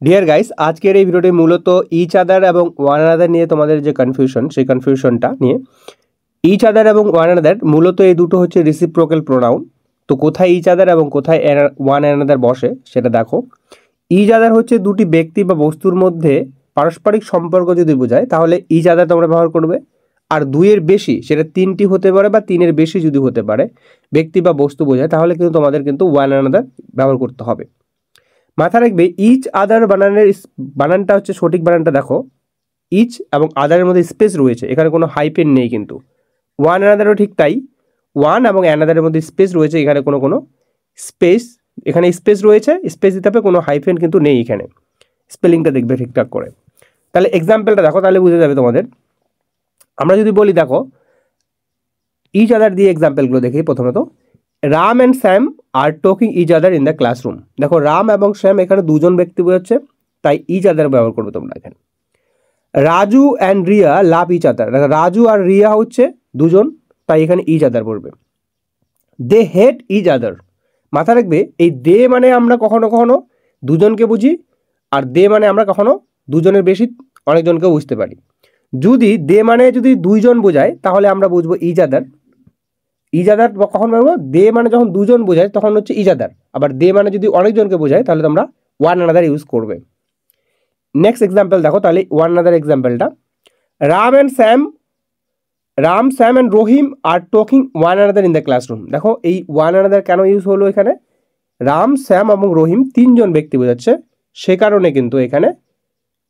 Deer guys, আজকের এই ভিডিওটি মূলত ইচ আদার এবং ওয়ান আনাদার নিয়ে তোমাদের যে কনফিউশন, সেই কনফিউশনটা নিয়ে। ইচ আদার এবং ওয়ান আনাদার মূলত এই দুটো হচ্ছে রিসিপ্রোকাল প্রোনাউন। তো কোথায় ইচ আদার এবং কোথায় ওয়ান আনাদার বসে সেটা দেখো। ইচ আদার হচ্ছে দুটি ব্যক্তি বা বস্তুর মধ্যে পারস্পরিক সম্পর্ক যদি বোঝায় তাহলে ইচ আদার তোমরা ব্যবহার করবে। আর দুইয়ের বেশি, সেটা তিনটি হতে পারে বা তিনের বেশি যদি হতে পারে, ব্যক্তি বা বস্তু বোঝায়, তাহলে কিন্তু তোমাদের কিন্তু ওয়ান আনাদার ব্যবহার করতে হবে। মাথা রাখবে ইচ আদার বানানটা হচ্ছে সঠিক বানানটা দেখো। ইচ এবং আদারের মধ্যে স্পেস রয়েছে, এখানে কোনো হাইপেন নেই। কিন্তু ওয়ান অ্যানাদারও ঠিক তাই, ওয়ান এবং অ্যানাদারের মধ্যে স্পেস রয়েছে, এখানে কোনো স্পেস, এখানে স্পেস রয়েছে, স্পেস দিতে হবে, কোনো হাইফেন কিন্তু নেই এখানে। স্পেলিংটা দেখবে ঠিকঠাক করে। তাহলে এক্সাম্পলটা দেখো, তাহলে বুঝে যাবে তোমাদের। আমরা যদি বলি দেখো, ইচ আদার দিয়ে এক্সাম্পলগুলো দেখি। প্রথমত Ram and Sam are talking each other in the classroom. দেখো রাম এবং শ্যাম এখানে দুজন ব্যক্তি বোঝাচ্ছে, তাই ইচ আদার ব্যবহার করবে তোমরা এখানে। Raju and Riya love each other, Raju আর রিয়া হচ্ছে দুজন, তাই এখানে ইচ আদার পড়বে। দে হেট ইচ আদার, মাথা রাখবে এই দে মানে আমরা কখনো কখনো দুজনকে বুঝি, আর দে মানে আমরা কখনো দুজনের বেশি অনেকজনকেও বুঝতে পারি। যদি দে মানে যদি দুইজন বোঝায় তাহলে আমরা বুঝবো ইচ আদার। ইচ আদার কখন বলবো? দে মানে যখন দুজন বোঝায় তখন হচ্ছে ইচ আদার। আবার দে মানে যদি অনেকজনকে বোঝায় তাহলে তোমরা ওয়ান আনাদার ইউজ করবে। নেক্সট এক্সাম্পল দেখো, তাহলে ওয়ান আনাদার এক্সাম্পলটা। Ram Sam and Rahim are talking one another in the classroom. দেখো এই ওয়ান আনাদার কেন ইউজ হলো এখানে? রাম, শ্যাম এবং রহিম তিনজন ব্যক্তি বোঝাচ্ছে, সে কারণে কিন্তু এখানে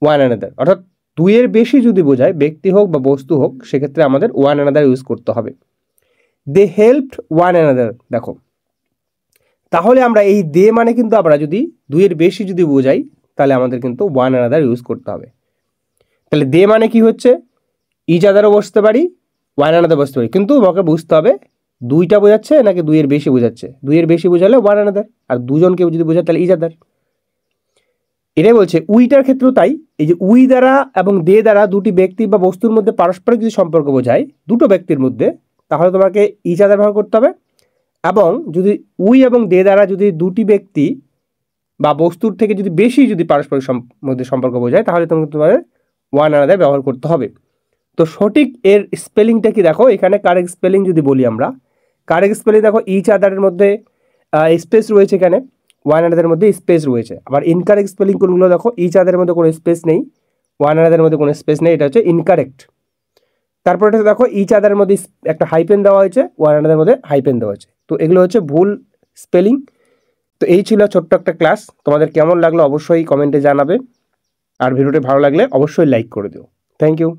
ওয়ান আনাদার। অর্থাৎ দুইয়ের বেশি যদি বোঝায়, ব্যক্তি হোক বা বস্তু হোক, সেক্ষেত্রে আমাদের ওয়ান আনাদার ইউজ করতে হবে। দে হেল্পড ওয়ান অ্যানাদার, দেখো তাহলে আমরা এই দে মানে কিন্তু আমরা যদি দুইয়ের বেশি যদি বোঝাই তাহলে আমাদের কিন্তু ওয়ান অ্যানাদার ইউজ করতে হবে। তাহলে দে মানে কি হচ্ছে? ইচ আদারও বসতে পারি, ওয়ান অ্যানাদার বসতে পারি, কিন্তু আমাকে বুঝতে হবে দুইটা বোঝাচ্ছে নাকি দুইয়ের বেশি বোঝাচ্ছে। দুইয়ের বেশি বোঝালে ওয়ান অ্যানাদার, আর দুজনকে যদি বোঝায় তাহলে ইচ আদার। এটাই বলছে উইটার ক্ষেত্রেও তাই। এই যে উই দ্বারা এবং দে দ্বারা দুটি ব্যক্তি বা বস্তুর মধ্যে পারস্পরিক যদি সম্পর্ক বোঝায়, দুটো ব্যক্তির মধ্যে, তাহলে তোমাকে ইচ আদার ব্যবহার করতে হবে। এবং যদি উই এবং দে দ্বারা যদি দুটি ব্যক্তি বা বস্তুর থেকে যদি বেশি যদি পারস্পরিক মধ্যে সম্পর্ক বোঝায় তাহলে তোমাদের ওয়ান আনাদার ব্যবহার করতে হবে। তো সঠিক এর স্পেলিংটা কি দেখো, এখানে কারেক্ট স্পেলিং যদি বলি আমরা, কারেক্ট স্পেলিং দেখো ইচ আদারের মধ্যে স্পেস রয়েছে, এখানে ওয়ান আনাদারের মধ্যে স্পেস রয়েছে। আবার ইনকারেক্ট স্পেলিং কোনগুলো দেখো, ইচ আদারের মধ্যে কোনো স্পেস নেই, ওয়ান আনাদারের মধ্যে কোনো স্পেস নেই, এটা হচ্ছে ইনকারেক্ট। তারপরে দেখো ইচ আদারের মধ্যে একটা হাইপেন দেওয়া হয়েছে, ওয়ান আনাদারের মধ্যে হাইপেন দেওয়া হয়েছে। তো এগুলো হচ্ছে ভুল স্পেলিং। তো এই ছিল ছোট্ট একটা ক্লাস। তোমাদের কেমন লাগলো অবশ্যই কমেন্টে জানাবে, আর ভিডিওটি ভালো লাগলে অবশ্যই লাইক করে দিও। Thank you.